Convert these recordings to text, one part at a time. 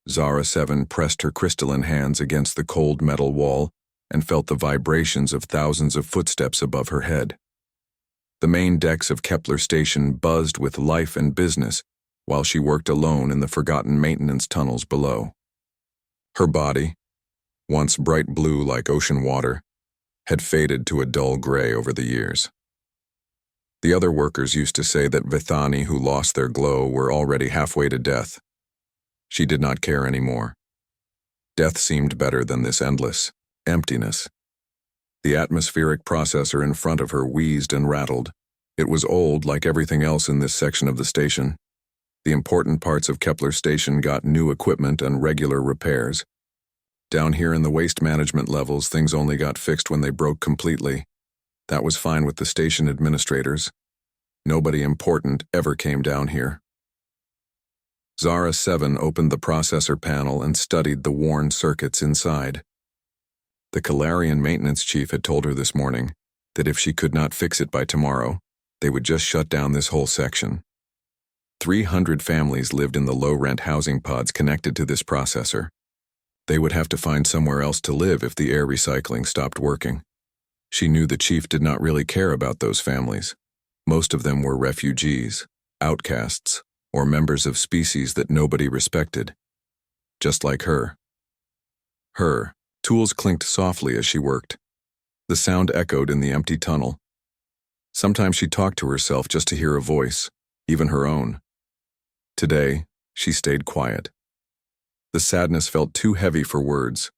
Zara 7 pressed her crystalline hands against the cold metal wall and felt the vibrations of thousands of footsteps above her head. The main decks of Kepler Station buzzed with life and business while she worked alone in the forgotten maintenance tunnels below. Her body, once bright blue like ocean water, had faded to a dull gray over the years. The other workers used to say that Vithani who lost their glow were already halfway to death. She did not care anymore. Death seemed better than this endless emptiness. The atmospheric processor in front of her wheezed and rattled. It was old like everything else in this section of the station. The important parts of Kepler Station got new equipment and regular repairs. Down here in the waste management levels, things only got fixed when they broke completely. That was fine with the station administrators. Nobody important ever came down here. Zara 7 opened the processor panel and studied the worn circuits inside. The Calarian maintenance chief had told her this morning that if she could not fix it by tomorrow, they would just shut down this whole section. 300 families lived in the low-rent housing pods connected to this processor. They would have to find somewhere else to live if the air recycling stopped working. She knew the chief did not really care about those families. Most of them were refugees, outcasts, or members of species that nobody respected. Just like her. Her tools clinked softly as she worked. The sound echoed in the empty tunnel. Sometimes she talked to herself just to hear a voice, even her own. Today, she stayed quiet. The sadness felt too heavy for words.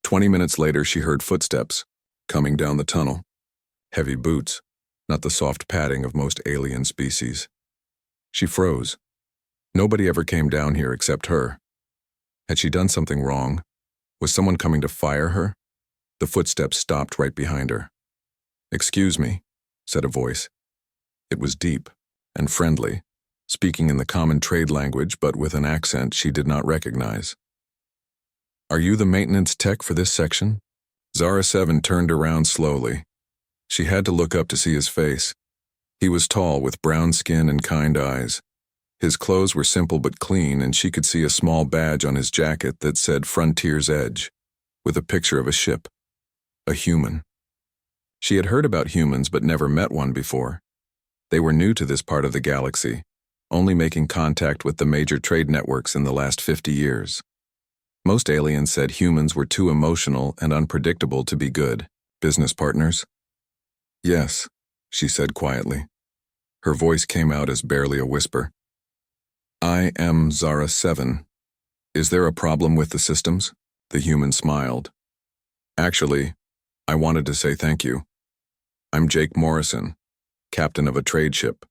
20 minutes later, she heard footsteps coming down the tunnel. Heavy boots, not the soft padding of most alien species. She froze. Nobody ever came down here except her. Had she done something wrong? Was someone coming to fire her? The footsteps stopped right behind her. "Excuse me," said a voice. It was deep and friendly, speaking in the common trade language but with an accent she did not recognize. "Are you the maintenance tech for this section?" Zara 7 turned around slowly. She had to look up to see his face. He was tall with brown skin and kind eyes. His clothes were simple but clean, and she could see a small badge on his jacket that said Frontier's Edge, with a picture of a ship. A human. She had heard about humans but never met one before. They were new to this part of the galaxy, only making contact with the major trade networks in the last 50 years. Most aliens said humans were too emotional and unpredictable to be good business partners. "Yes," she said quietly. Her voice came out as barely a whisper. "I am Zara 7. Is there a problem with the systems?" The human smiled. "Actually, I wanted to say thank you. I'm Jake Morrison, captain of a trade ship.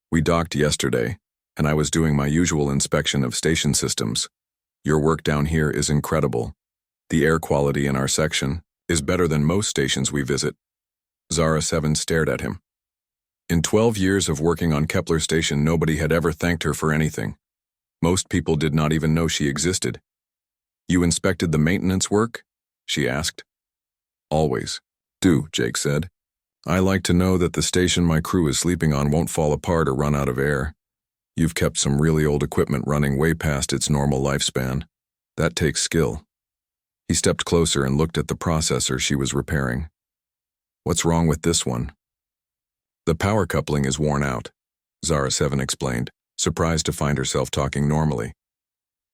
We docked yesterday, and I was doing my usual inspection of station systems. Your work down here is incredible. The air quality in our section is better than most stations we visit." Zara 7 stared at him. In 12 years of working on Kepler Station, nobody had ever thanked her for anything. Most people did not even know she existed. "You inspected the maintenance work?" she asked. "Always do," Jake said. "I like to know that the station my crew is sleeping on won't fall apart or run out of air. You've kept some really old equipment running way past its normal lifespan. That takes skill." He stepped closer and looked at the processor she was repairing. "What's wrong with this one?" "The power coupling is worn out," Zara 7 explained, surprised to find herself talking normally.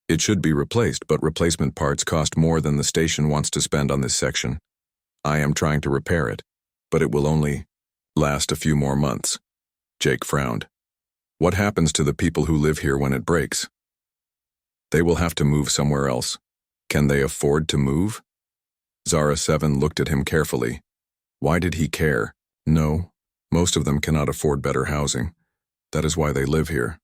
"It should be replaced, but replacement parts cost more than the station wants to spend on this section. I am trying to repair it, but it will only last a few more months." Jake frowned. "What happens to the people who live here when it breaks?" "They will have to move somewhere else. Can they afford to move?" Zara 7 looked at him carefully. Why did he care? No, most of them cannot afford better housing. That is why they live here.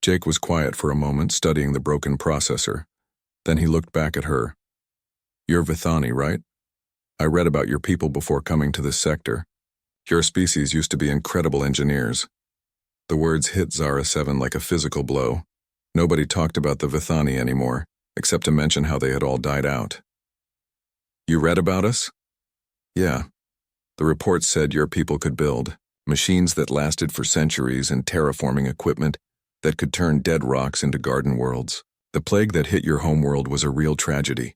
Jake was quiet for a moment, studying the broken processor. Then he looked back at her. "You're Vithani, right? I read about your people before coming to this sector. Your species used to be incredible engineers." The words hit Zara 7 like a physical blow. Nobody talked about the Vithani anymore, except to mention how they had all died out. "You read about us?" "Yeah. The report said your people could build machines that lasted for centuries and terraforming equipment that could turn dead rocks into garden worlds. The plague that hit your homeworld was a real tragedy.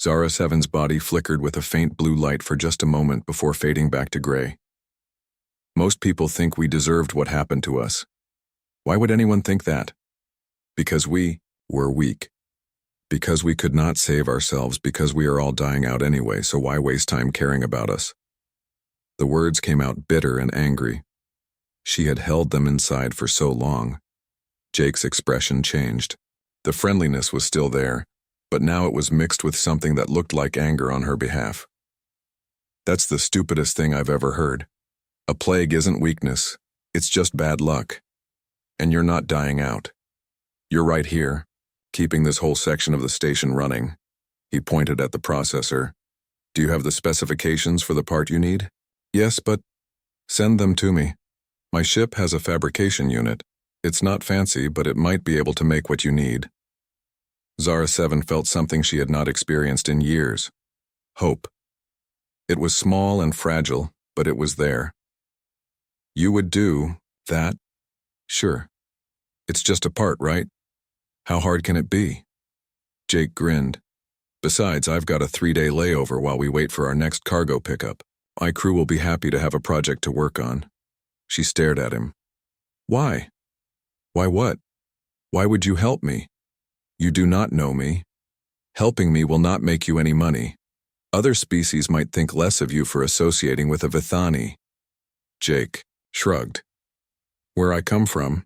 Zara 7's body flickered with a faint blue light for just a moment before fading back to gray. Most people think we deserved what happened to us. Why would anyone think that? Because we were weak. Because we could not save ourselves, because we are all dying out anyway, so why waste time caring about us? The words came out bitter and angry. She had held them inside for so long. Jake's expression changed. The friendliness was still there, but now it was mixed with something that looked like anger on her behalf. That's the stupidest thing I've ever heard. A plague isn't weakness, it's just bad luck. And you're not dying out. You're right here, keeping this whole section of the station running. He pointed at the processor. Do you have the specifications for the part you need? Yes, but send them to me. My ship has a fabrication unit. It's not fancy, but it might be able to make what you need. Zara 7 felt something she had not experienced in years. Hope. It was small and fragile, but it was there. You would do that? Sure. It's just a part, right? How hard can it be? Jake grinned. Besides, I've got a 3-day layover while we wait for our next cargo pickup. My crew will be happy to have a project to work on. She stared at him. Why? Why what? Why would you help me? You do not know me. Helping me will not make you any money. Other species might think less of you for associating with a Vithani. Jake shrugged. Where I come from,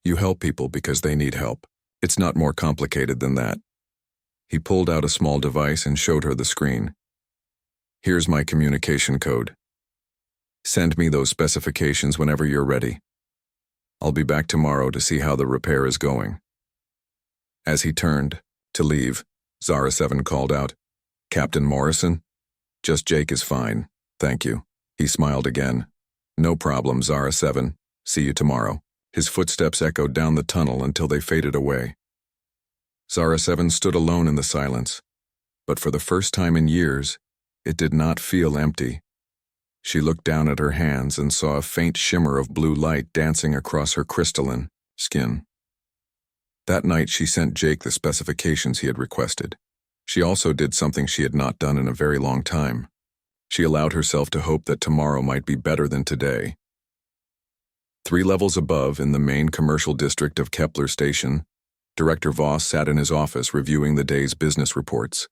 you help people because they need help. It's not more complicated than that. He pulled out a small device and showed her the screen. Here's my communication code. Send me those specifications whenever you're ready. I'll be back tomorrow to see how the repair is going. As he turned to leave, Zara 7 called out, Captain Morrison? Just Jake is fine, thank you. He smiled again. No problem, Zara 7. See you tomorrow. His footsteps echoed down the tunnel until they faded away. Zara 7 stood alone in the silence, but for the first time in years, it did not feel empty. She looked down at her hands and saw a faint shimmer of blue light dancing across her crystalline skin. That night she sent Jake the specifications he had requested. She also did something she had not done in a very long time. She allowed herself to hope that tomorrow might be better than today. 3 levels above, in the main commercial district of Kepler Station, Director Voss sat in his office reviewing the day's business reports.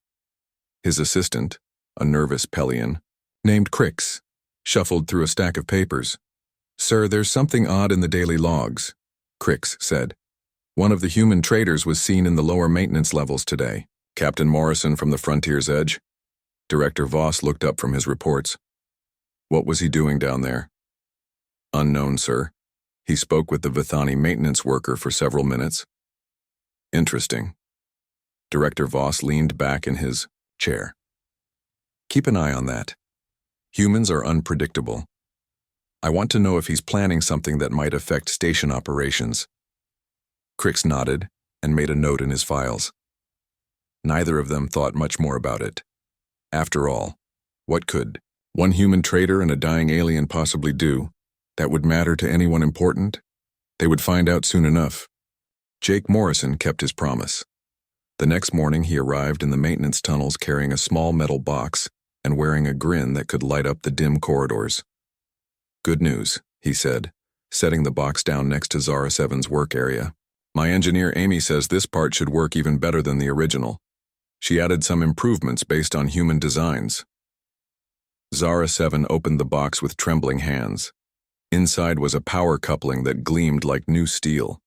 His assistant, a nervous Pelian, named Crix, shuffled through a stack of papers. Sir, there's something odd in the daily logs, Crix said. One of the human traders was seen in the lower maintenance levels today. Captain Morrison from the Frontier's Edge? Director Voss looked up from his reports. What was he doing down there? Unknown, sir. He spoke with the Vithani maintenance worker for several minutes. Interesting. Director Voss leaned back in his chair. Keep an eye on that. Humans are unpredictable. I want to know if he's planning something that might affect station operations. Crix nodded and made a note in his files. Neither of them thought much more about it. After all, what could one human trader and a dying alien possibly do that would matter to anyone important? They would find out soon enough. Jake Morrison kept his promise. The next morning he arrived in the maintenance tunnels carrying a small metal box and wearing a grin that could light up the dim corridors. Good news, he said, setting the box down next to Zara 7's work area. My engineer Amy says this part should work even better than the original. She added some improvements based on human designs. Zara 7 opened the box with trembling hands. Inside was a power coupling that gleamed like new steel.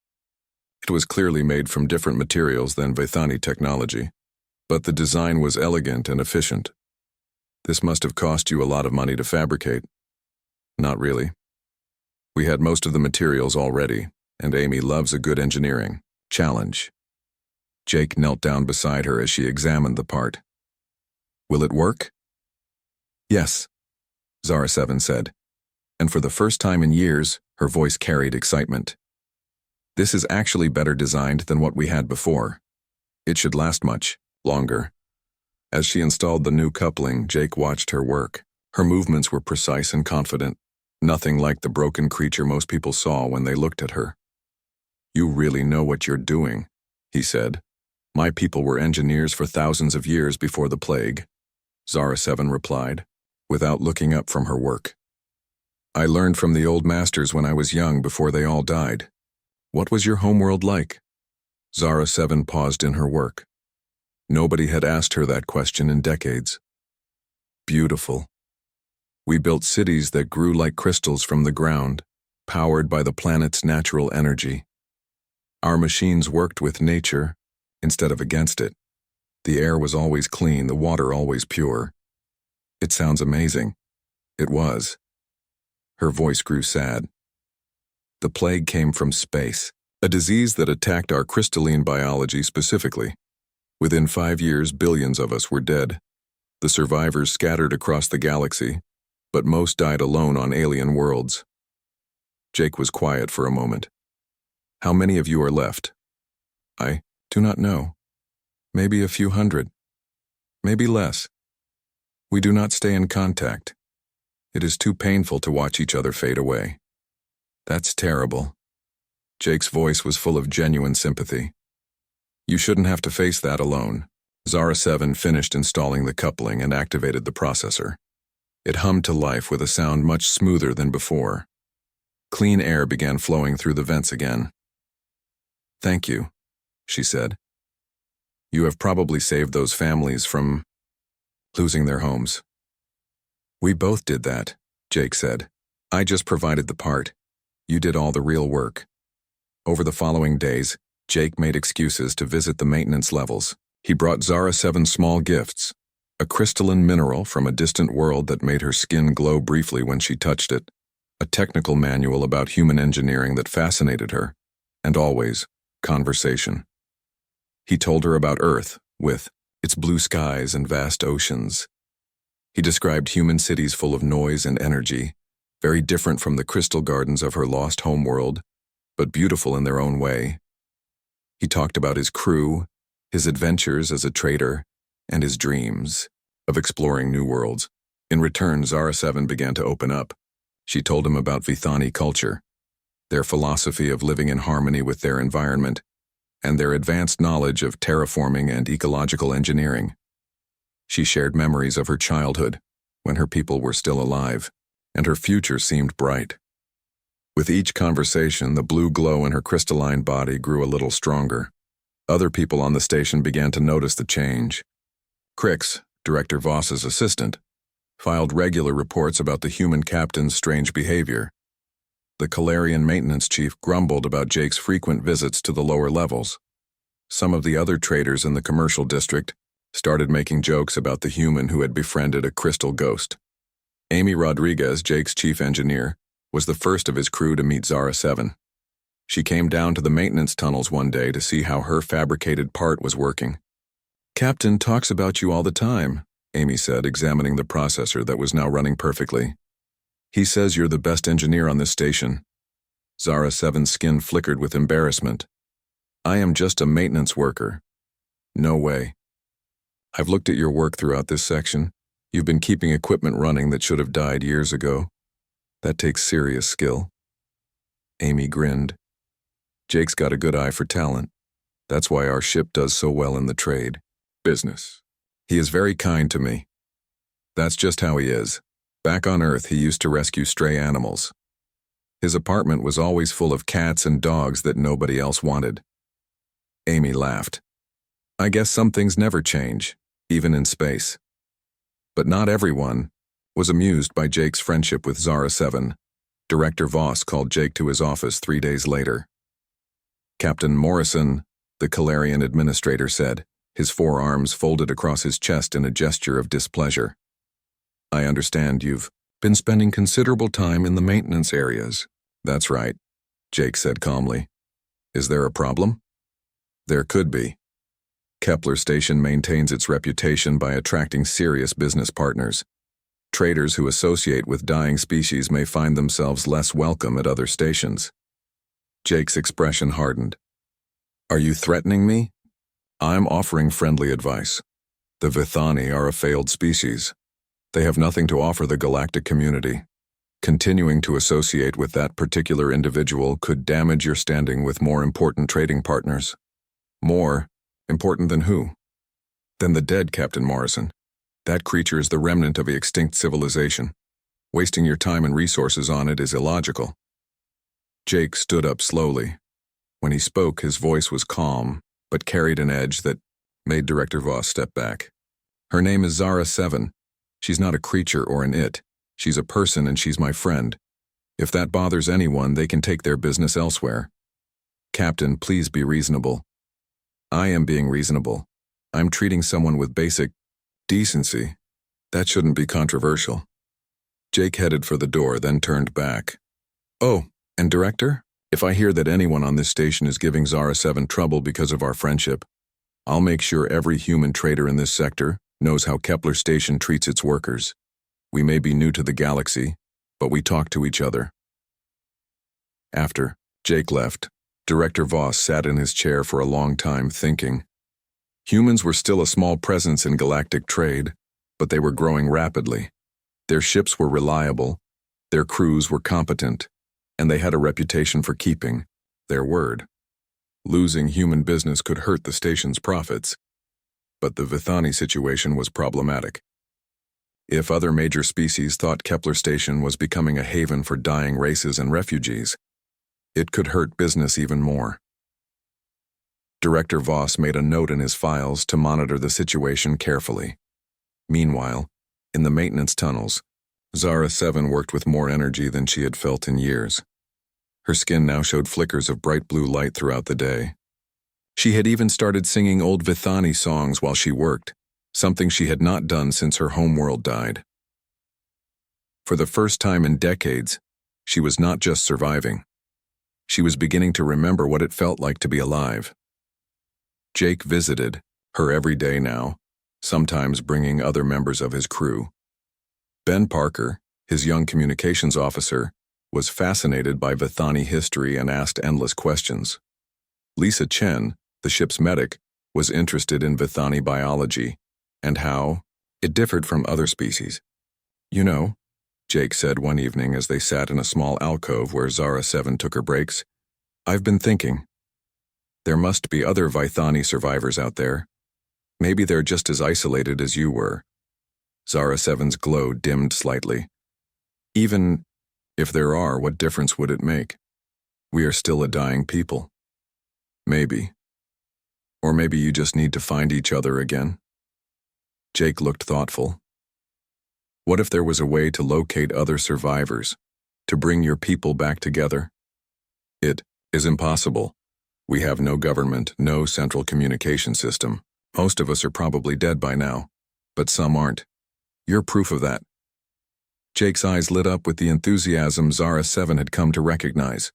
It was clearly made from different materials than Vithani technology, but the design was elegant and efficient. This must have cost you a lot of money to fabricate. Not really. We had most of the materials already, and Amy loves a good engineering challenge. Jake knelt down beside her as she examined the part. Will it work? Yes, Zara 7 said, and for the first time in years, her voice carried excitement. This is actually better designed than what we had before. It should last much longer. As she installed the new coupling, Jake watched her work. Her movements were precise and confident, nothing like the broken creature most people saw when they looked at her. You really know what you're doing, he said, My people were engineers for thousands of years before the plague, Zara 7 replied, without looking up from her work. I learned from the old masters when I was young before they all died. What was your homeworld like? Zara 7 paused in her work. Nobody had asked her that question in decades. Beautiful. We built cities that grew like crystals from the ground, powered by the planet's natural energy. Our machines worked with nature instead of against it. The air was always clean, the water always pure. It sounds amazing. It was. Her voice grew sad. The plague came from space, a disease that attacked our crystalline biology specifically. Within 5 years, billions of us were dead. The survivors scattered across the galaxy, but most died alone on alien worlds. Jake was quiet for a moment. How many of you are left? I do not know. Maybe a few hundred. Maybe less. We do not stay in contact. It is too painful to watch each other fade away. That's terrible. Jake's voice was full of genuine sympathy. You shouldn't have to face that alone. Zara 7 finished installing the coupling and activated the processor. It hummed to life with a sound much smoother than before. Clean air began flowing through the vents again. Thank you, she said. You have probably saved those families from losing their homes. We both did that, Jake said. I just provided the part. You did all the real work. Over the following days, Jake made excuses to visit the maintenance levels. He brought Zara 7 small gifts, a crystalline mineral from a distant world that made her skin glow briefly when she touched it, a technical manual about human engineering that fascinated her, and always, conversation. He told her about Earth, with its blue skies and vast oceans. He described human cities full of noise and energy, very different from the crystal gardens of her lost homeworld, but beautiful in their own way. He talked about his crew, his adventures as a trader, and his dreams of exploring new worlds. In return, Zara 7 began to open up. She told him about Vithani culture, their philosophy of living in harmony with their environment, and their advanced knowledge of terraforming and ecological engineering. She shared memories of her childhood, when her people were still alive, and her future seemed bright. With each conversation, the blue glow in her crystalline body grew a little stronger. Other people on the station began to notice the change. Crix, Director Voss's assistant, filed regular reports about the human captain's strange behavior. The Calarian maintenance chief grumbled about Jake's frequent visits to the lower levels. Some of the other traders in the commercial district started making jokes about the human who had befriended a crystal ghost. Amy Rodriguez, Jake's chief engineer, was the first of his crew to meet Zara 7. She came down to the maintenance tunnels one day to see how her fabricated part was working. Captain talks about you all the time, Amy said, examining the processor that was now running perfectly. He says you're the best engineer on this station. Zara 7's skin flickered with embarrassment. I am just a maintenance worker. No way. I've looked at your work throughout this section. You've been keeping equipment running that should have died years ago. That takes serious skill. Amy grinned. Jake's got a good eye for talent. That's why our ship does so well in the trade. Business. He is very kind to me. That's just how he is. Back on Earth, he used to rescue stray animals. His apartment was always full of cats and dogs that nobody else wanted. Amy laughed. I guess some things never change, even in space. But not everyone was amused by Jake's friendship with Zara 7. Director Voss called Jake to his office 3 days later. Captain Morrison, the Calarian administrator, said, his forearms folded across his chest in a gesture of displeasure. I understand you've been spending considerable time in the maintenance areas. That's right, Jake said calmly. Is there a problem? There could be. Kepler Station maintains its reputation by attracting serious business partners. Traders who associate with dying species may find themselves less welcome at other stations. Jake's expression hardened. Are you threatening me? I'm offering friendly advice. The Vithani are a failed species. They have nothing to offer the galactic community. Continuing to associate with that particular individual could damage your standing with more important trading partners. More, Important than who? Than the dead, Captain Morrison. That creature is the remnant of an extinct civilization. Wasting your time and resources on it is illogical. Jake stood up slowly. When he spoke, his voice was calm, but carried an edge that made Director Voss step back. Her name is Zara 7. She's not a creature or an it. She's a person and she's my friend. If that bothers anyone, they can take their business elsewhere. Captain, please be reasonable. I am being reasonable. I'm treating someone with basic decency. That shouldn't be controversial. Jake headed for the door, then turned back. Oh, and Director, if I hear that anyone on this station is giving Zara 7 trouble because of our friendship, I'll make sure every human trader in this sector knows how Kepler Station treats its workers. We may be new to the galaxy, but we talk to each other. After Jake left, Director Voss sat in his chair for a long time thinking. Humans were still a small presence in galactic trade, but they were growing rapidly. Their ships were reliable, their crews were competent, and they had a reputation for keeping their word. Losing human business could hurt the station's profits, but the Vithani situation was problematic. If other major species thought Kepler Station was becoming a haven for dying races and refugees, it could hurt business even more. Director Voss made a note in his files to monitor the situation carefully. Meanwhile, in the maintenance tunnels, Zara 7 worked with more energy than she had felt in years. Her skin now showed flickers of bright blue light throughout the day. She had even started singing old Vithani songs while she worked, something she had not done since her homeworld died. For the first time in decades, she was not just surviving. She was beginning to remember what it felt like to be alive. Jake visited her every day now, sometimes bringing other members of his crew. Ben Parker, his young communications officer, was fascinated by Vithani history and asked endless questions. Lisa Chen, the ship's medic, was interested in Vithani biology and how it differed from other species. You know, Jake said one evening as they sat in a small alcove where Zara 7 took her breaks, I've been thinking. There must be other Vithani survivors out there. Maybe they're just as isolated as you were. Zara 7's glow dimmed slightly. Even if there are, what difference would it make? We are still a dying people. Maybe. Or maybe you just need to find each other again. Jake looked thoughtful. What if there was a way to locate other survivors, to bring your people back together? It is impossible. We have no government, no central communication system. Most of us are probably dead by now, but some aren't. You're proof of that. Jake's eyes lit up with the enthusiasm Zara 7 had come to recognize.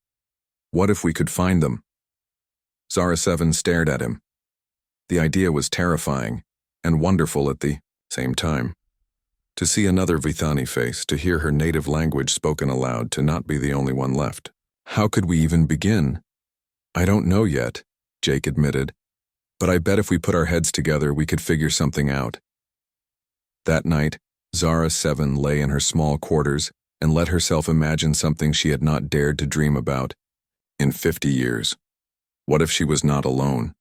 What if we could find them? Zara 7 stared at him. The idea was terrifying and wonderful at the same time. To see another Vithani face, to hear her native language spoken aloud, to not be the only one left. How could we even begin? I don't know yet, Jake admitted, but I bet if we put our heads together we could figure something out. That night, Zara 7 lay in her small quarters and let herself imagine something she had not dared to dream about in 50 years. What if she was not alone?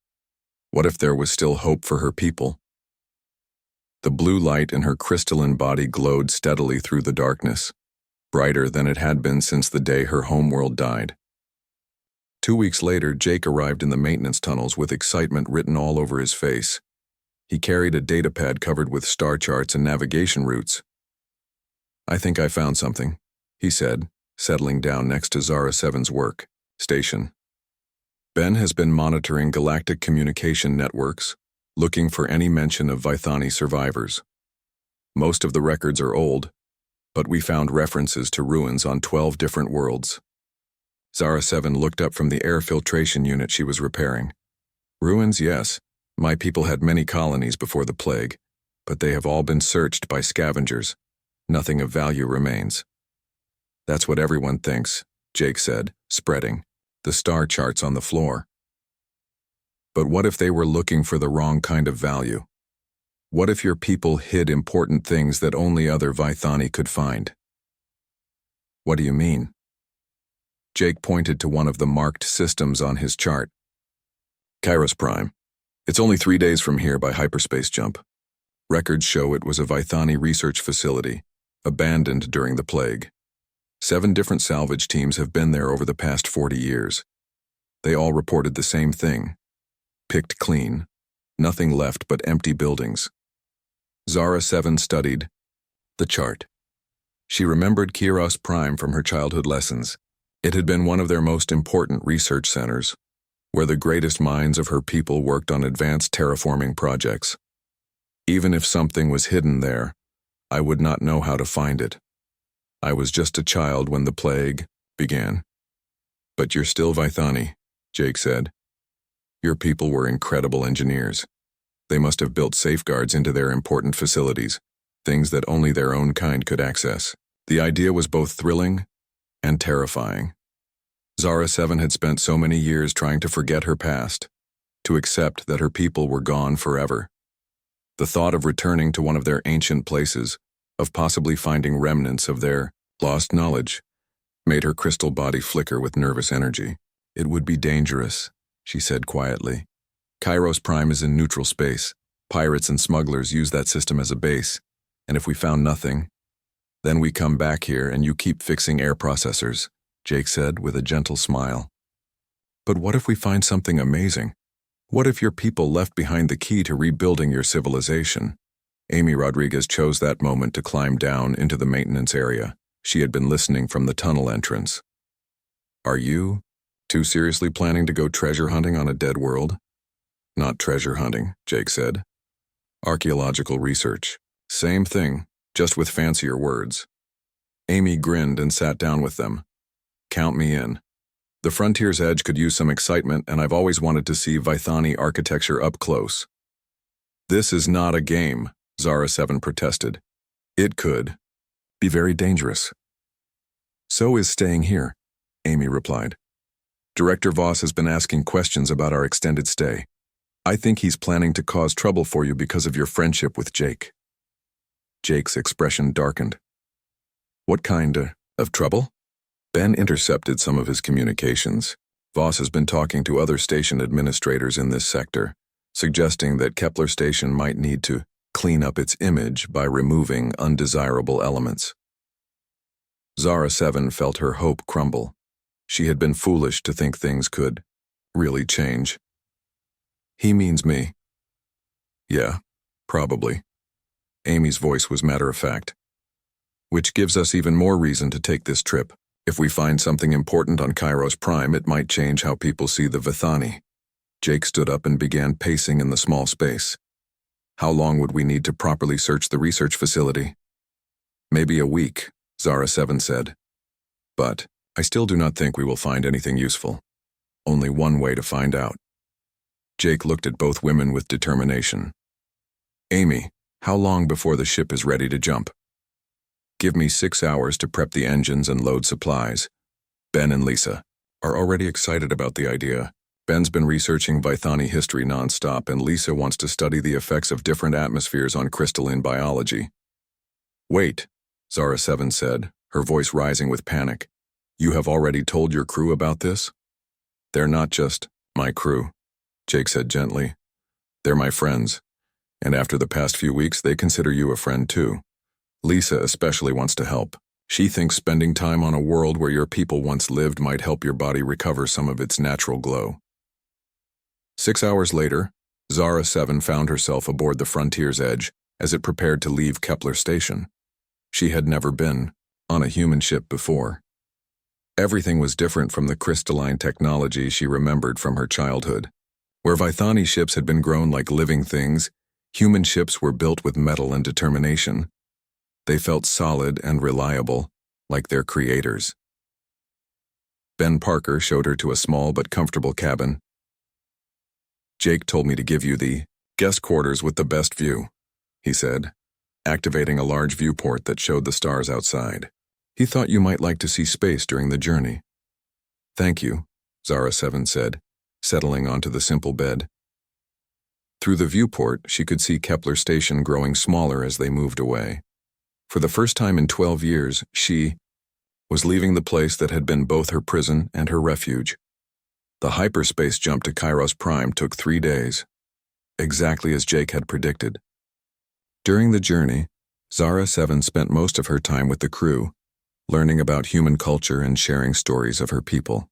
What if there was still hope for her people? The blue light in her crystalline body glowed steadily through the darkness, brighter than it had been since the day her homeworld died. 2 weeks later, Jake arrived in the maintenance tunnels with excitement written all over his face. He carried a datapad covered with star charts and navigation routes. I think I found something, he said, settling down next to Zara 7's work station. Ben has been monitoring galactic communication networks, looking for any mention of Vithani survivors. Most of the records are old, but we found references to ruins on 12 different worlds. Zara 7 looked up from the air filtration unit she was repairing. Ruins, yes. My people had many colonies before the plague, but they have all been searched by scavengers. Nothing of value remains. That's what everyone thinks, Jake said, spreading the star charts on the floor. But what if they were looking for the wrong kind of value? What if your people hid important things that only other Vithani could find? What do you mean? Jake pointed to one of the marked systems on his chart. Kairos Prime. It's only 3 days from here by hyperspace jump. Records show it was a Vithani research facility, abandoned during the plague. 7 different salvage teams have been there over the past 40 years. They all reported the same thing. Picked clean. Nothing left but empty buildings. Zara 7 studied the chart. She remembered Kiros Prime from her childhood lessons. It had been one of their most important research centers, where the greatest minds of her people worked on advanced terraforming projects. Even if something was hidden there, I would not know how to find it. I was just a child when the plague began. But you're still Vithani, Jake said. Your people were incredible engineers. They must have built safeguards into their important facilities, things that only their own kind could access. The idea was both thrilling and terrifying. Zara 7 had spent so many years trying to forget her past, to accept that her people were gone forever. The thought of returning to one of their ancient places, of possibly finding remnants of their lost knowledge, made her crystal body flicker with nervous energy. It would be dangerous, she said quietly. Kairos Prime is in neutral space. Pirates and smugglers use that system as a base, and if we found nothing, then we come back here and you keep fixing air processors, Jake said with a gentle smile. But what if we find something amazing? What if your people left behind the key to rebuilding your civilization? Amy Rodriguez chose that moment to climb down into the maintenance area. She had been listening from the tunnel entrance. Are you too seriously planning to go treasure hunting on a dead world? Not treasure hunting, Jake said. Archaeological research. Same thing, just with fancier words. Amy grinned and sat down with them. Count me in. The frontier's edge could use some excitement, and I've always wanted to see Vithani architecture up close. This is not a game, Zara 7 protested. It could be very dangerous. So is staying here, Amy replied. Director Voss has been asking questions about our extended stay. I think he's planning to cause trouble for you because of your friendship with Jake. Jake's expression darkened. What kind of trouble? Ben intercepted some of his communications. Voss has been talking to other station administrators in this sector, suggesting that Kepler Station might need to clean up its image by removing undesirable elements. Zara 7 felt her hope crumble. She had been foolish to think things could really change. He means me. Yeah, probably. Amy's voice was matter-of-fact. Which gives us even more reason to take this trip. If we find something important on Kairos Prime, it might change how people see the Vithani. Jake stood up and began pacing in the small space. How long would we need to properly search the research facility? Maybe a week, Zara 7 said. But I still do not think we will find anything useful. Only one way to find out. Jake looked at both women with determination. Amy, how long before the ship is ready to jump? Give me 6 hours to prep the engines and load supplies. Ben and Lisa are already excited about the idea. Ben's been researching Vithani history nonstop, and Lisa wants to study the effects of different atmospheres on crystalline biology. Wait, Zara 7 said, her voice rising with panic. You have already told your crew about this? They're not just my crew, Jake said gently. They're my friends, and after the past few weeks, they consider you a friend too. Lisa especially wants to help. She thinks spending time on a world where your people once lived might help your body recover some of its natural glow. 6 hours later, Zara 7 found herself aboard the Frontier's Edge as it prepared to leave Kepler Station. She had never been on a human ship before. Everything was different from the crystalline technology she remembered from her childhood. Where Vithani ships had been grown like living things, human ships were built with metal and determination. They felt solid and reliable, like their creators. Ben Parker showed her to a small but comfortable cabin. Jake told me to give you the guest quarters with the best view, he said, activating a large viewport that showed the stars outside. He thought you might like to see space during the journey. Thank you, Zara 7 said, settling onto the simple bed. Through the viewport, she could see Kepler Station growing smaller as they moved away. For the first time in 12 years, she was leaving the place that had been both her prison and her refuge. The hyperspace jump to Kairos Prime took 3 days. exactly as Jake had predicted. During the journey, Zara 7 spent most of her time with the crew, learning about human culture and sharing stories of her people.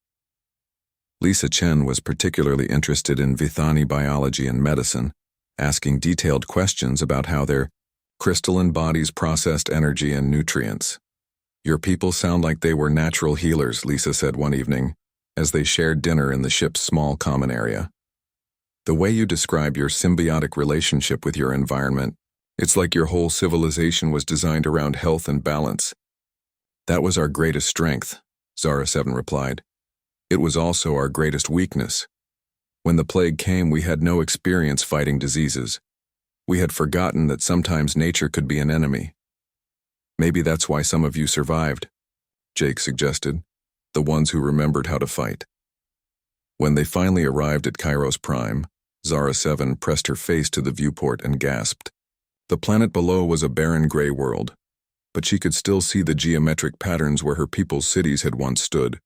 Lisa Chen was particularly interested in Vithani biology and medicine, asking detailed questions about how their crystalline bodies processed energy and nutrients. "Your people sound like they were natural healers," Lisa said one evening, as they shared dinner in the ship's small common area. "The way you describe your symbiotic relationship with your environment, it's like your whole civilization was designed around health and balance." "That was our greatest strength," Zara 7 replied. "It was also our greatest weakness. When the plague came, we had no experience fighting diseases. We had forgotten that sometimes nature could be an enemy." "Maybe that's why some of you survived," Jake suggested, "the ones who remembered how to fight." When they finally arrived at Kairos Prime, Zara 7 pressed her face to the viewport and gasped. The planet below was a barren gray world, but she could still see the geometric patterns where her people's cities had once stood.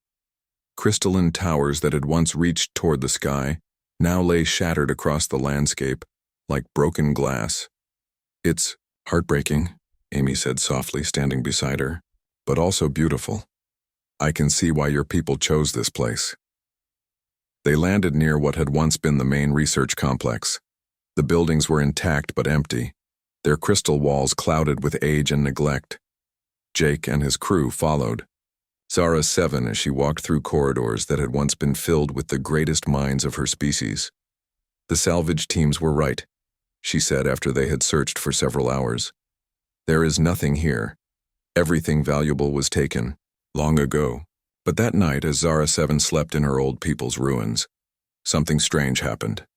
Crystalline towers that had once reached toward the sky now lay shattered across the landscape, like broken glass. "It's heartbreaking," Amy said softly, standing beside her, "but also beautiful. I can see why your people chose this place." They landed near what had once been the main research complex. The buildings were intact but empty, their crystal walls clouded with age and neglect. Jake and his crew followed, Zara 7 as she walked through corridors that had once been filled with the greatest minds of her species. "The salvage teams were right," she said after they had searched for several hours. "There is nothing here. Everything valuable was taken, long ago." But that night, as Zara 7 slept in her old people's ruins, something strange happened.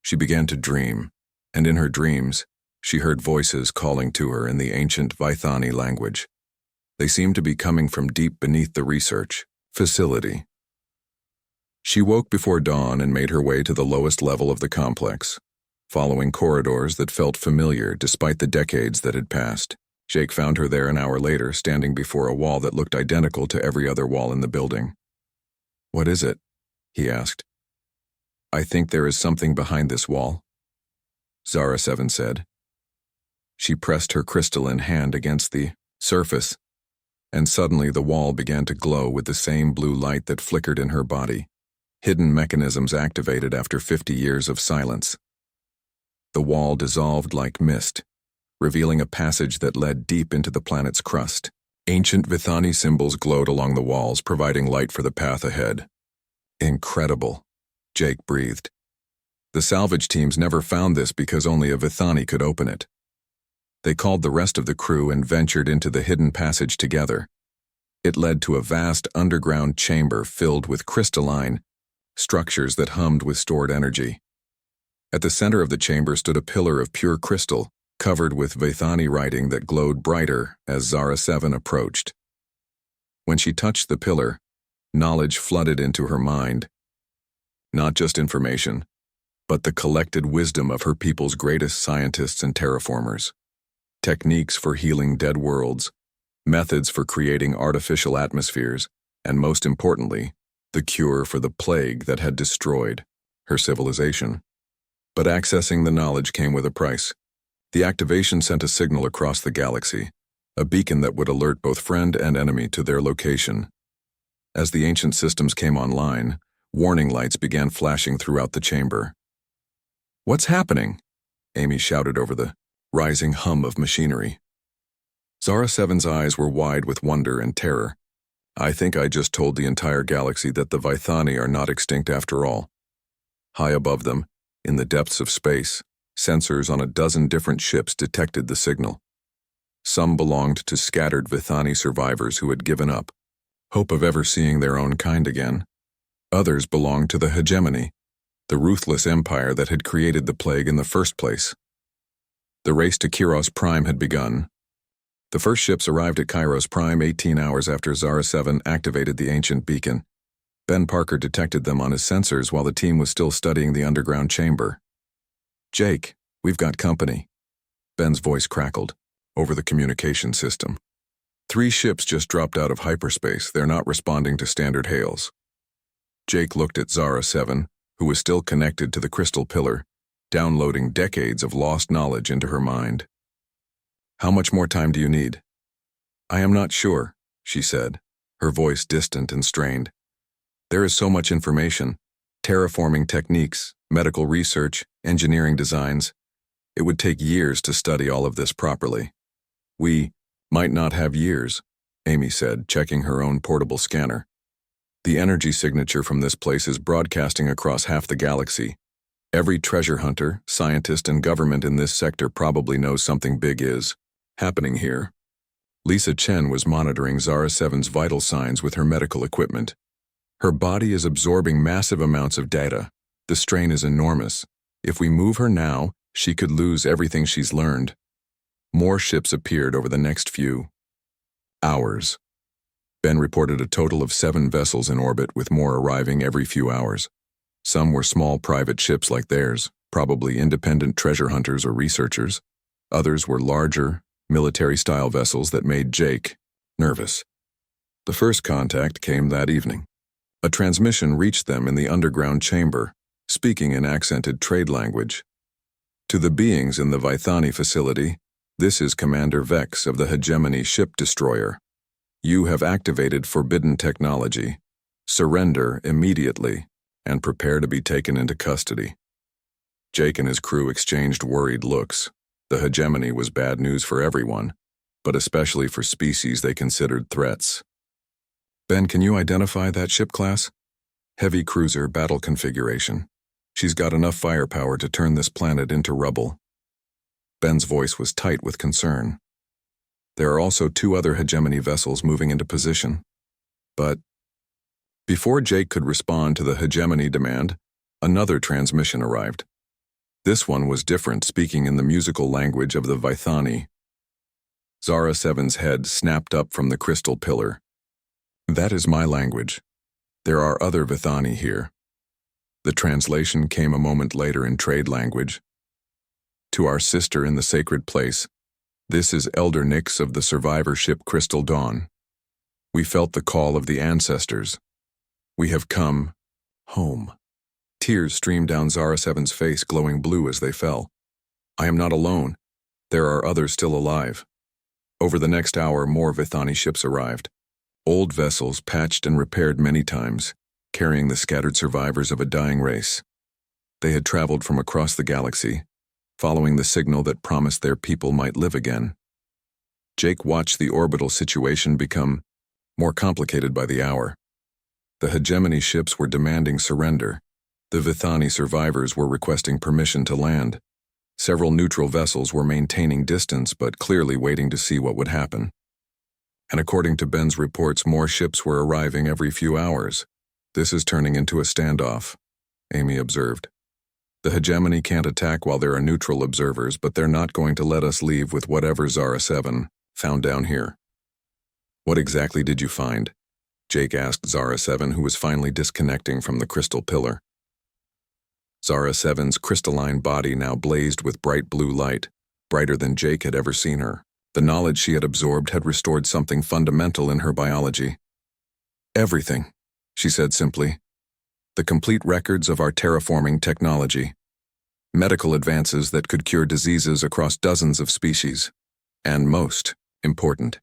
She began to dream, and in her dreams, she heard voices calling to her in the ancient Vithani language. They seemed to be coming from deep beneath the research facility. She woke before dawn and made her way to the lowest level of the complex, following corridors that felt familiar despite the decades that had passed. Jake found her there an hour later, standing before a wall that looked identical to every other wall in the building. "What is it?" he asked. "I think there is something behind this wall," Zara 7 said. She pressed her crystalline hand against the surface, and suddenly the wall began to glow with the same blue light that flickered in her body. Hidden mechanisms activated after 50 years of silence. The wall dissolved like mist, revealing a passage that led deep into the planet's crust. Ancient Vithani symbols glowed along the walls, providing light for the path ahead. "Incredible," Jake breathed. "The salvage teams never found this because only a Vithani could open it." They called the rest of the crew and ventured into the hidden passage together. It led to a vast underground chamber filled with crystalline structures that hummed with stored energy. At the center of the chamber stood a pillar of pure crystal, covered with Vithani writing that glowed brighter as Zara 7 approached. When she touched the pillar, knowledge flooded into her mind. Not just information, but the collected wisdom of her people's greatest scientists and terraformers. Techniques for healing dead worlds, methods for creating artificial atmospheres, and most importantly, the cure for the plague that had destroyed her civilization. But accessing the knowledge came with a price. The activation sent a signal across the galaxy, a beacon that would alert both friend and enemy to their location. As the ancient systems came online, warning lights began flashing throughout the chamber. "What's happening?" Amy shouted over the rising hum of machinery. Zara 7's eyes were wide with wonder and terror. "I think I just told the entire galaxy that the Vithani are not extinct after all." High above them, in the depths of space, sensors on a dozen different ships detected the signal. Some belonged to scattered Vithani survivors who had given up hope of ever seeing their own kind again. Others belonged to the hegemony, the ruthless empire that had created the plague in the first place. The race to Kairos Prime had begun. The first ships arrived at Kairos Prime 18 hours after Zara 7 activated the ancient beacon. Ben Parker detected them on his sensors while the team was still studying the underground chamber. "Jake, we've got company." Ben's voice crackled over the communication system. "3 ships just dropped out of hyperspace. They're not responding to standard hails." Jake looked at Zara 7, who was still connected to the crystal pillar, downloading decades of lost knowledge into her mind. "How much more time do you need?" "I am not sure," she said, her voice distant and strained. "There is so much information, terraforming techniques, medical research, engineering designs. It would take years to study all of this properly." "We might not have years," Amy said, checking her own portable scanner. "The energy signature from this place is broadcasting across half the galaxy. Every treasure hunter, scientist, and government in this sector probably knows something big is happening here." Lisa Chen was monitoring Zara 7's vital signs with her medical equipment. "Her body is absorbing massive amounts of data. The strain is enormous. If we move her now, she could lose everything she's learned." More ships appeared over the next few hours. Ben reported a total of 7 vessels in orbit, with more arriving every few hours. Some were small private ships like theirs, probably independent treasure hunters or researchers. Others were larger, military-style vessels that made Jake nervous. The first contact came that evening. A transmission reached them in the underground chamber, speaking in accented trade language. "To the beings in the Vithani facility, this is Commander Vex of the Hegemony ship destroyer. You have activated forbidden technology. Surrender immediately and prepare to be taken into custody." Jake and his crew exchanged worried looks. The Hegemony was bad news for everyone, but especially for species they considered threats. "Ben, can you identify that ship class?" "Heavy cruiser battle configuration. She's got enough firepower to turn this planet into rubble." Ben's voice was tight with concern. "There are also 2 other Hegemony vessels moving into position." But before Jake could respond to the Hegemony demand, another transmission arrived. This one was different, speaking in the musical language of the Vithani. Zara 7's head snapped up from the crystal pillar. "That is my language. There are other Vithani here." The translation came a moment later in trade language. "To our sister in the sacred place, this is Elder Nix of the survivor ship Crystal Dawn. We felt the call of the ancestors. We have come home." Tears streamed down Zara 7's face, glowing blue as they fell. "I am not alone. There are others still alive." Over the next hour, more Vithani ships arrived. Old vessels patched and repaired many times, carrying the scattered survivors of a dying race. They had traveled from across the galaxy, following the signal that promised their people might live again. Jake watched the orbital situation become more complicated by the hour. The Hegemony ships were demanding surrender. The Vithani survivors were requesting permission to land. Several neutral vessels were maintaining distance, but clearly waiting to see what would happen. And according to Ben's reports, more ships were arriving every few hours. "This is turning into a standoff," Amy observed. "The Hegemony can't attack while there are neutral observers, but they're not going to let us leave with whatever Zara 7 found down here." "What exactly did you find?" Jake asked Zara 7, who was finally disconnecting from the crystal pillar. Zara 7's crystalline body now blazed with bright blue light, brighter than Jake had ever seen her. The knowledge she had absorbed had restored something fundamental in her biology. "Everything," she said simply. "The complete records of our terraforming technology. Medical advances that could cure diseases across dozens of species. And most important,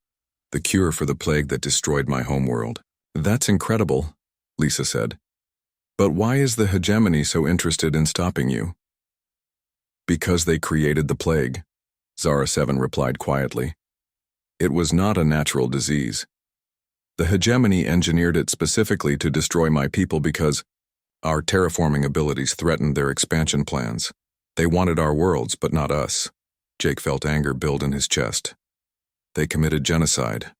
the cure for the plague that destroyed my homeworld." "That's incredible," Lisa said. "But why is the Hegemony so interested in stopping you?" "Because they created the plague," Zara 7 replied quietly. "It was not a natural disease. The Hegemony engineered it specifically to destroy my people because our terraforming abilities threatened their expansion plans. They wanted our worlds, but not us." Jake felt anger build in his chest. "They committed genocide."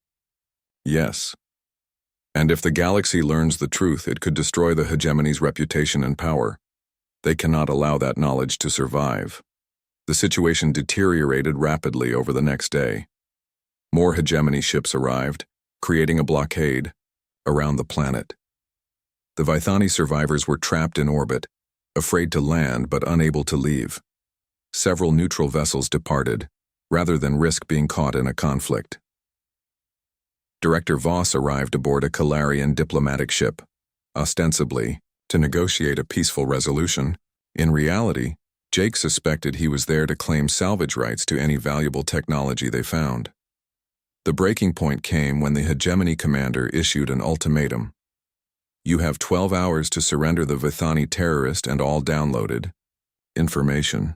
"Yes. And if the galaxy learns the truth, it could destroy the Hegemony's reputation and power. They cannot allow that knowledge to survive." The situation deteriorated rapidly over the next day. More Hegemony ships arrived, creating a blockade around the planet. The Vithani survivors were trapped in orbit, afraid to land but unable to leave. Several neutral vessels departed, rather than risk being caught in a conflict. Director Voss arrived aboard a Calarian diplomatic ship, ostensibly to negotiate a peaceful resolution. In reality, Jake suspected he was there to claim salvage rights to any valuable technology they found. The breaking point came when the hegemony commander issued an ultimatum. You have 12 hours to surrender the Vithani terrorist and all downloaded information.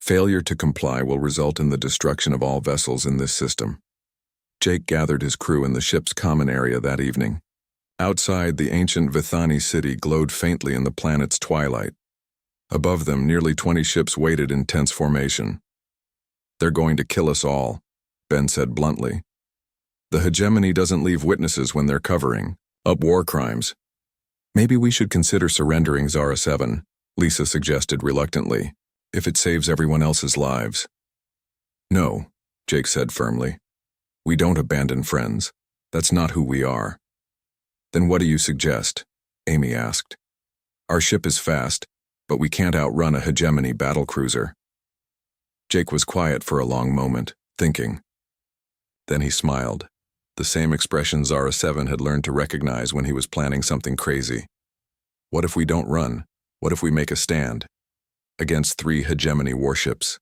Failure to comply will result in the destruction of all vessels in this system. Jake gathered his crew in the ship's common area that evening. Outside, the ancient Vithani city glowed faintly in the planet's twilight. Above them, nearly 20 ships waited in tense formation. They're going to kill us all, Ben said bluntly. The hegemony doesn't leave witnesses when they're covering up war crimes. Maybe we should consider surrendering Zara 7, Lisa suggested reluctantly, if it saves everyone else's lives. No, Jake said firmly. We don't abandon friends. That's not who we are. Then what do you suggest? Amy asked. Our ship is fast, but we can't outrun a hegemony battlecruiser. Jake was quiet for a long moment, thinking. Then he smiled, the same expression Zara 7 had learned to recognize when he was planning something crazy. What if we don't run? What if we make a stand? Against 3 hegemony warships.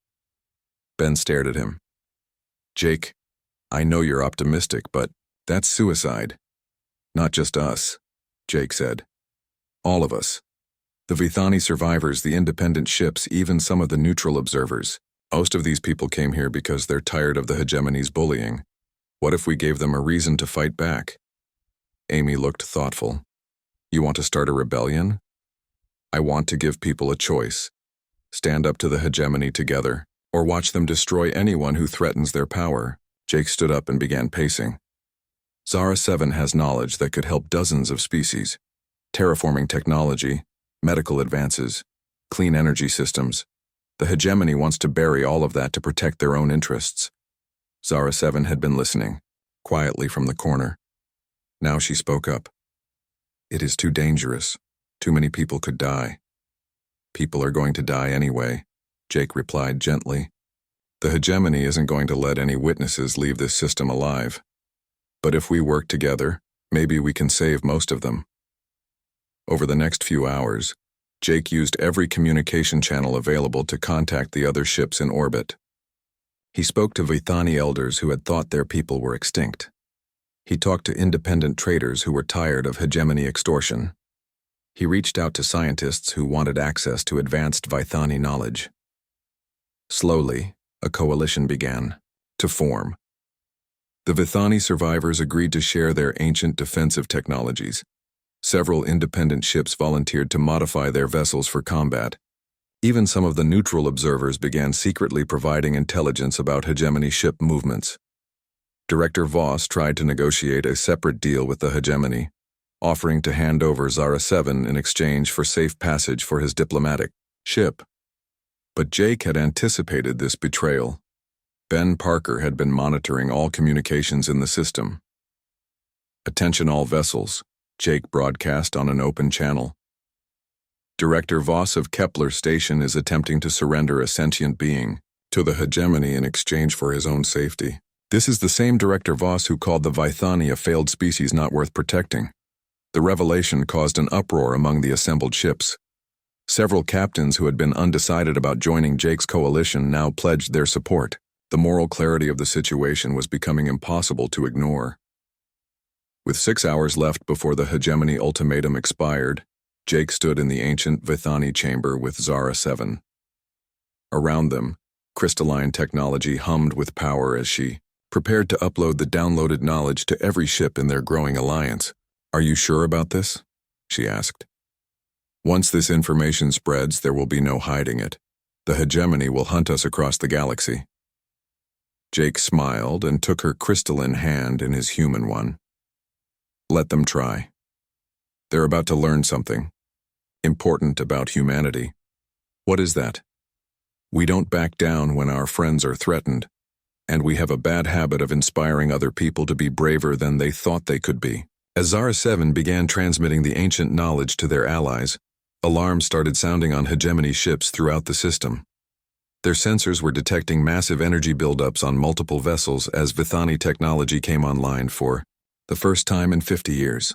Ben stared at him. Jake, I know you're optimistic, but that's suicide. Not just us, Jake said. All of us. The Vithani survivors, the independent ships, even some of the neutral observers. Most of these people came here because they're tired of the hegemony's bullying. What if we gave them a reason to fight back? Amy looked thoughtful. You want to start a rebellion? I want to give people a choice. Stand up to the hegemony together, or watch them destroy anyone who threatens their power. Jake stood up and began pacing. Zara 7 has knowledge that could help dozens of species. Terraforming technology, medical advances, clean energy systems. The hegemony wants to bury all of that to protect their own interests. Zara 7 had been listening, quietly from the corner. Now she spoke up. It is too dangerous. Too many people could die. People are going to die anyway, Jake replied gently. The hegemony isn't going to let any witnesses leave this system alive. But if we work together, maybe we can save most of them. Over the next few hours, Jake used every communication channel available to contact the other ships in orbit. He spoke to Vithani elders who had thought their people were extinct. He talked to independent traders who were tired of hegemony extortion. He reached out to scientists who wanted access to advanced Vithani knowledge. Slowly, a coalition began to form. The Vithani survivors agreed to share their ancient defensive technologies. Several independent ships volunteered to modify their vessels for combat. Even some of the neutral observers began secretly providing intelligence about hegemony ship movements. Director Voss tried to negotiate a separate deal with the hegemony, offering to hand over Zara 7 in exchange for safe passage for his diplomatic ship. But Jake had anticipated this betrayal. Ben Parker had been monitoring all communications in the system. Attention all vessels, Jake broadcast on an open channel. Director Voss of Kepler Station is attempting to surrender a sentient being to the hegemony in exchange for his own safety. This is the same Director Voss who called the Vithani a failed species not worth protecting. The revelation caused an uproar among the assembled ships. Several captains who had been undecided about joining Jake's coalition now pledged their support. The moral clarity of the situation was becoming impossible to ignore. With 6 hours left before the hegemony ultimatum expired, Jake stood in the ancient Vithani chamber with Zara 7. Around them, crystalline technology hummed with power as she prepared to upload the downloaded knowledge to every ship in their growing alliance. Are you sure about this? She asked. Once this information spreads, there will be no hiding it. The hegemony will hunt us across the galaxy. Jake smiled and took her crystalline hand in his human one. Let them try. They're about to learn something important about humanity. What is that? We don't back down when our friends are threatened, and we have a bad habit of inspiring other people to be braver than they thought they could be. As Zara 7 began transmitting the ancient knowledge to their allies, alarms started sounding on hegemony ships throughout the system. Their sensors were detecting massive energy buildups on multiple vessels as Vithani technology came online for the first time in 50 years.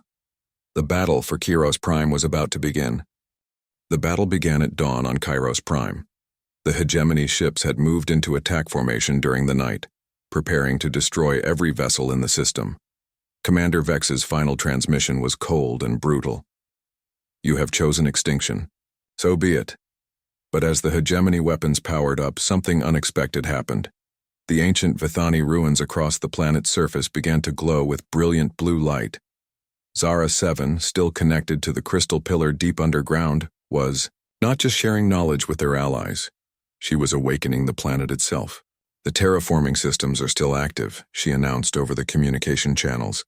The battle for Kairos Prime was about to begin. The battle began at dawn on Kairos Prime. The hegemony ships had moved into attack formation during the night, preparing to destroy every vessel in the system. Commander Vex's final transmission was cold and brutal. "You have chosen extinction. So be it." But as the hegemony weapons powered up, something unexpected happened. The ancient Vithani ruins across the planet's surface began to glow with brilliant blue light. Zara 7, still connected to the crystal pillar deep underground, was not just sharing knowledge with their allies. She was awakening the planet itself. "The terraforming systems are still active," she announced over the communication channels,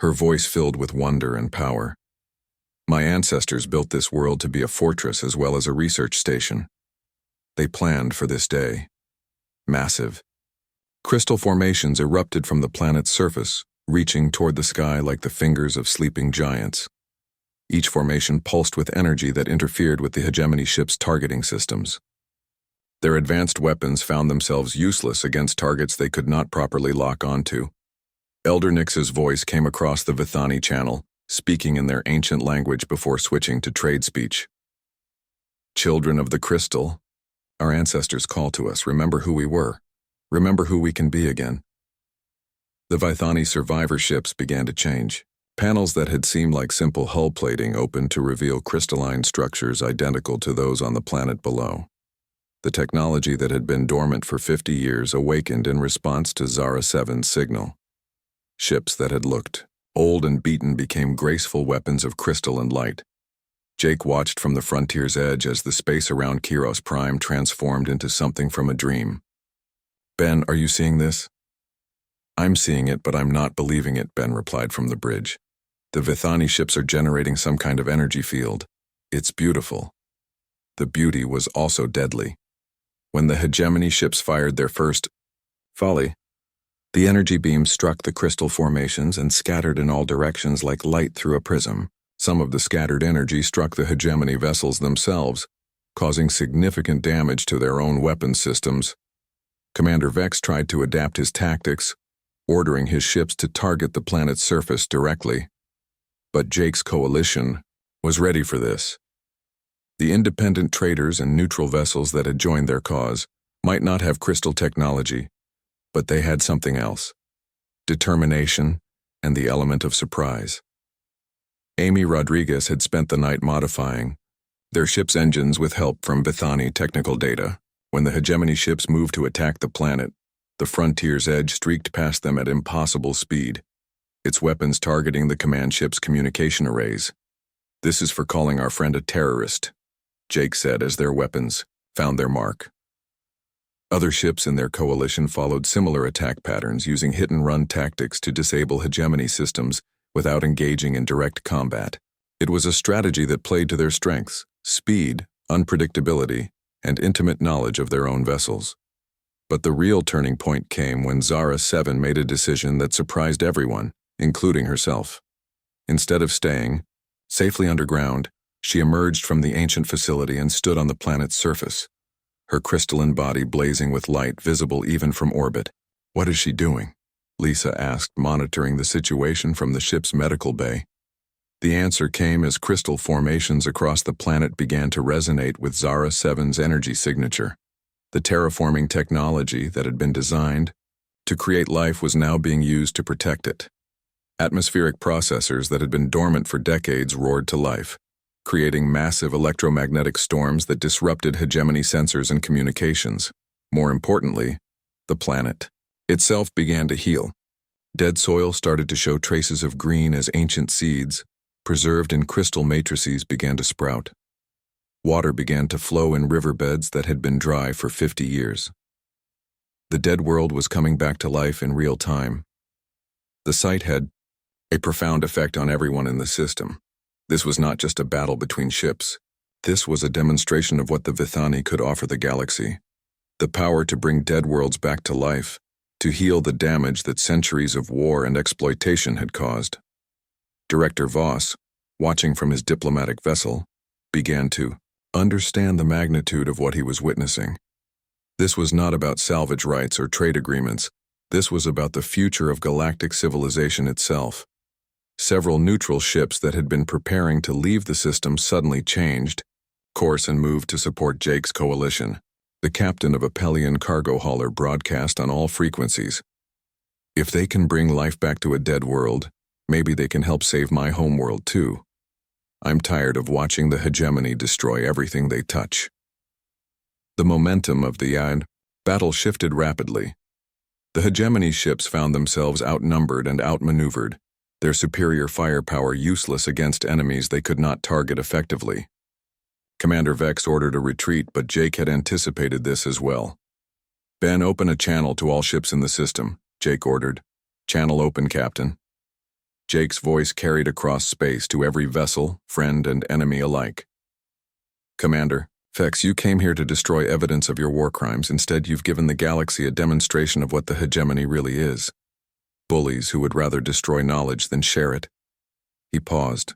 her voice filled with wonder and power. "My ancestors built this world to be a fortress as well as a research station. They planned for this day." Massive crystal formations erupted from the planet's surface, reaching toward the sky like the fingers of sleeping giants. Each formation pulsed with energy that interfered with the hegemony ship's targeting systems. Their advanced weapons found themselves useless against targets they could not properly lock onto. Elder Nix's voice came across the Vithani channel, speaking in their ancient language before switching to trade speech. "Children of the crystal, our ancestors call to us. Remember who we were. Remember who we can be again." The Vithani survivor ships began to change. Panels that had seemed like simple hull plating opened to reveal crystalline structures identical to those on the planet below. The technology that had been dormant for 50 years awakened in response to Zara 7's signal. Ships that had looked old and beaten became graceful weapons of crystal and light. Jake watched from the frontier's edge as the space around Kiros Prime transformed into something from a dream. "Ben, are you seeing this?" "I'm seeing it, but I'm not believing it," Ben replied from the bridge. "The Vithani ships are generating some kind of energy field. It's beautiful." The beauty was also deadly. When the hegemony ships fired their first volley, the energy beams struck the crystal formations and scattered in all directions like light through a prism. Some of the scattered energy struck the hegemony vessels themselves, causing significant damage to their own weapon systems. Commander Vex tried to adapt his tactics, ordering his ships to target the planet's surface directly. But Jake's coalition was ready for this. The independent traders and neutral vessels that had joined their cause might not have crystal technology, but they had something else: determination and the element of surprise. Amy Rodriguez had spent the night modifying their ship's engines with help from Vithani technical data. When the hegemony ships moved to attack the planet, the frontier's edge streaked past them at impossible speed, its weapons targeting the command ship's communication arrays. "This is for calling our friend a terrorist," Jake said as their weapons found their mark. Other ships in their coalition followed similar attack patterns, using hit-and-run tactics to disable hegemony systems without engaging in direct combat. It was a strategy that played to their strengths: speed, unpredictability, and intimate knowledge of their own vessels. But the real turning point came when Zara 7 made a decision that surprised everyone, including herself. Instead of staying safely underground, she emerged from the ancient facility and stood on the planet's surface, her crystalline body blazing with light visible even from orbit. "What is she doing?" Lisa asked, monitoring the situation from the ship's medical bay. The answer came as crystal formations across the planet began to resonate with Zara 7's energy signature. The terraforming technology that had been designed to create life was now being used to protect it. Atmospheric processors that had been dormant for decades roared to life, creating massive electromagnetic storms that disrupted hegemony sensors and communications. More importantly, the planet itself began to heal. Dead soil started to show traces of green as ancient seeds, preserved in crystal matrices, began to sprout. Water began to flow in riverbeds that had been dry for 50 years. The dead world was coming back to life in real time. The sight had a profound effect on everyone in the system. This was not just a battle between ships. This was a demonstration of what the Vithani could offer the galaxy: the power to bring dead worlds back to life, to heal the damage that centuries of war and exploitation had caused. Director Voss, watching from his diplomatic vessel, began to understand the magnitude of what he was witnessing. This was not about salvage rights or trade agreements. This was about the future of galactic civilization itself. Several neutral ships that had been preparing to leave the system suddenly changed course and moved to support Jake's coalition. The captain of a Pelion cargo hauler broadcast on all frequencies. If they can bring life back to a dead world, maybe they can help save my homeworld too. I'm tired of watching the hegemony destroy everything they touch. The momentum of the battle shifted rapidly. The hegemony ships found themselves outnumbered and outmaneuvered, their superior firepower useless against enemies they could not target effectively. Commander Vex ordered a retreat, but Jake had anticipated this as well. Ben, open a channel to all ships in the system, Jake ordered. Channel open, Captain. Jake's voice carried across space to every vessel, friend and enemy alike. Commander, Vex, you came here to destroy evidence of your war crimes. Instead, you've given the galaxy a demonstration of what the hegemony really is. Bullies who would rather destroy knowledge than share it. He paused,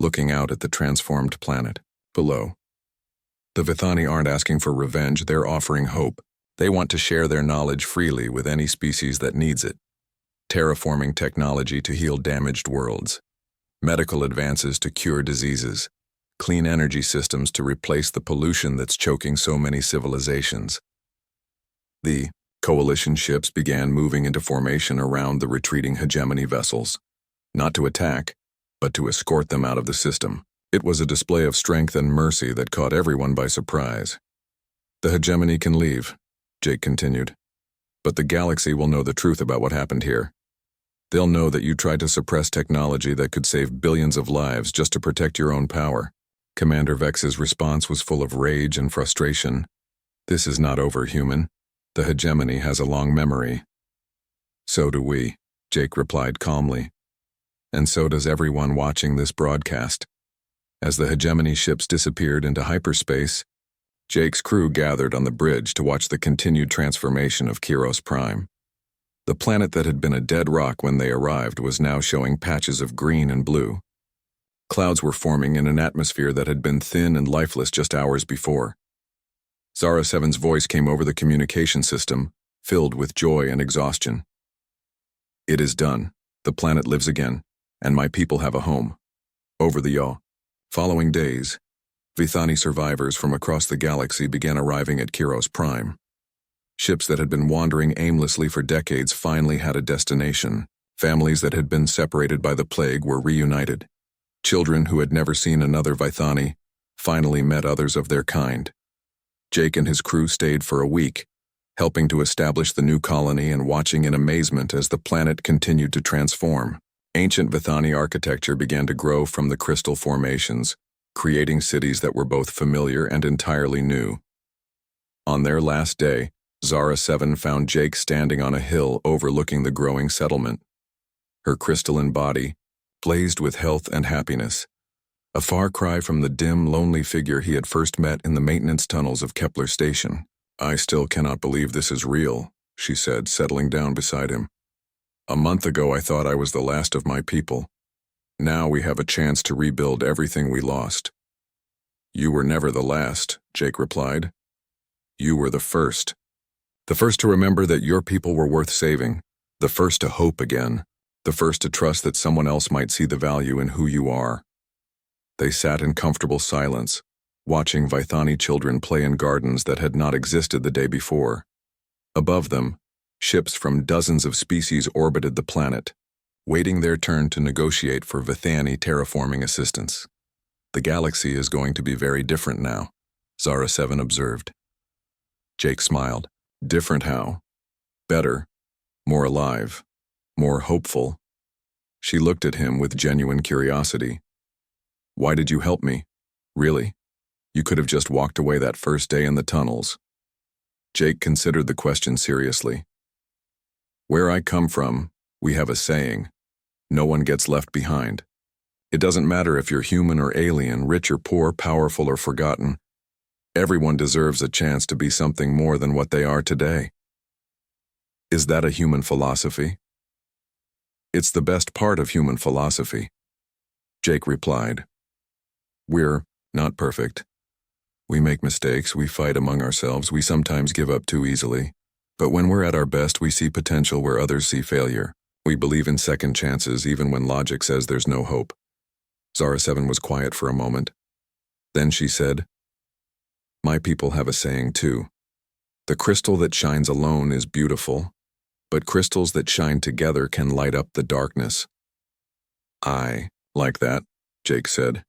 looking out at the transformed planet below. The Vithani aren't asking for revenge, they're offering hope. They want to share their knowledge freely with any species that needs it. Terraforming technology to heal damaged worlds. Medical advances to cure diseases. Clean energy systems to replace the pollution that's choking so many civilizations. The coalition ships began moving into formation around the retreating hegemony vessels, not to attack, but to escort them out of the system. It was a display of strength and mercy that caught everyone by surprise. The hegemony can leave, Jake continued, but the galaxy will know the truth about what happened here. They'll know that you tried to suppress technology that could save billions of lives just to protect your own power. Commander Vex's response was full of rage and frustration. This is not over, human. The hegemony has a long memory. So do we, Jake replied calmly. And so does everyone watching this broadcast. As the hegemony ships disappeared into hyperspace, Jake's crew gathered on the bridge to watch the continued transformation of Kiros Prime. The planet that had been a dead rock when they arrived was now showing patches of green and blue. Clouds were forming in an atmosphere that had been thin and lifeless just hours before. Zara 7's voice came over the communication system, filled with joy and exhaustion. It is done. The planet lives again, and my people have a home. Over the yaw. Following days, Vithani survivors from across the galaxy began arriving at Kiros Prime. Ships that had been wandering aimlessly for decades finally had a destination. Families that had been separated by the plague were reunited. Children who had never seen another Vithani finally met others of their kind. Jake and his crew stayed for a week, helping to establish the new colony and watching in amazement as the planet continued to transform. Ancient Vithani architecture began to grow from the crystal formations, creating cities that were both familiar and entirely new. On their last day, Zara 7 found Jake standing on a hill overlooking the growing settlement. Her crystalline body blazed with health and happiness, a far cry from the dim, lonely figure he had first met in the maintenance tunnels of Kepler Station. I still cannot believe this is real, she said, settling down beside him. A month ago I thought I was the last of my people. Now we have a chance to rebuild everything we lost. You were never the last, Jake replied. You were the first. The first to remember that your people were worth saving, the first to hope again, the first to trust that someone else might see the value in who you are. They sat in comfortable silence, watching Vithani children play in gardens that had not existed the day before. Above them, ships from dozens of species orbited the planet, waiting their turn to negotiate for Vithani terraforming assistance. The galaxy is going to be very different now, Zara 7 observed. Jake smiled. Different how? Better, more alive, more hopeful. She looked at him with genuine curiosity. Why did you help me? Really? You could have just walked away that first day in the tunnels. Jake considered the question seriously. Where I come from, we have a saying, no one gets left behind. It doesn't matter if you're human or alien, rich or poor, powerful or forgotten. Everyone deserves a chance to be something more than what they are today. Is that a human philosophy? It's the best part of human philosophy, Jake replied. We're not perfect. We make mistakes, we fight among ourselves, we sometimes give up too easily. But when we're at our best, we see potential where others see failure. We believe in second chances even when logic says there's no hope. Zara 7 was quiet for a moment. Then she said, My people have a saying too. The crystal that shines alone is beautiful, but crystals that shine together can light up the darkness. I like that, Jake said.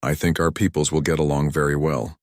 I think our peoples will get along very well.